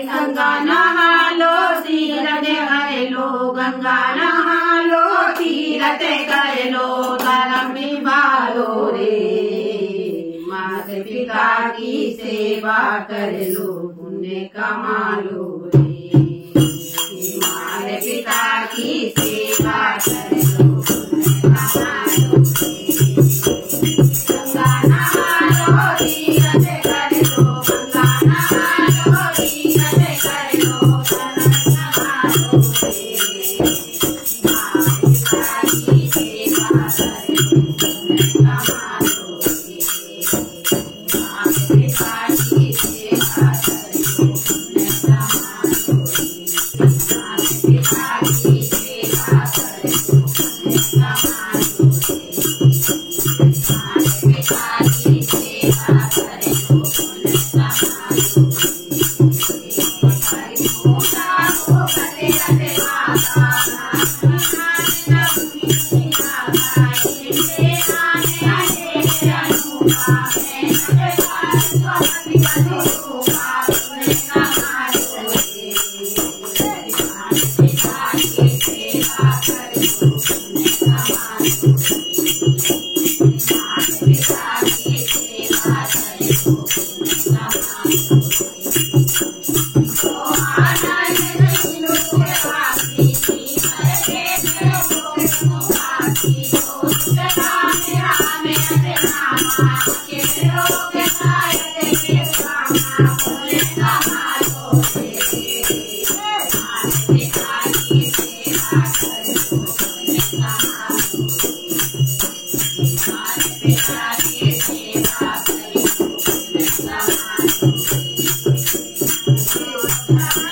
गंगा नहा लो तीरथ कर लो, गंगा नहा लो तीरथ कर लो, धर्म निभालो रे। माता पिता की सेवा कर लो, पुण्य कमा लो रे। माता पिता की सेवा कर लो, पुण्य कमा लो रे। गंगा नहा लो तीरथ कर लो, गंगा नहा लो तीरथ कर लो, धर्म निभालो रे। माता पिता की सेवा कर लो, पुण्य कमा लो रे। माता पिता की सेवा कर लो, पुण्य कमा लो रे। माता पिता की सेवा कर लो, पुण्य कमा लो रे। माता पिता की सेवा कर लो, पुण्य कमा लो रे। पूजा हो करे रते माता, नाम भूमि माता, इनके नाम आए अनुपा है, नटवार स्वामी अनुरूपा, पुण्य कमा लो रे। माता पिता की सेवा कर लो, पुण्य कमा लो रे। माता पिता की सेवा कर लो, पुण्य कमा लो रे। तो आनंद नहीं लुटे बाकी, करके लोग सुखाती, तो सदा मेरा मेरे नामा, के लोग शायद के कामा, पुण्य कमा लो रे। माता पिता की सेवा कर लो, पुण्य कमा लो रे। माता पिता की सेवा कर लो, पुण्य कमा लो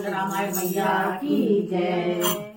रामायण मैया की जय।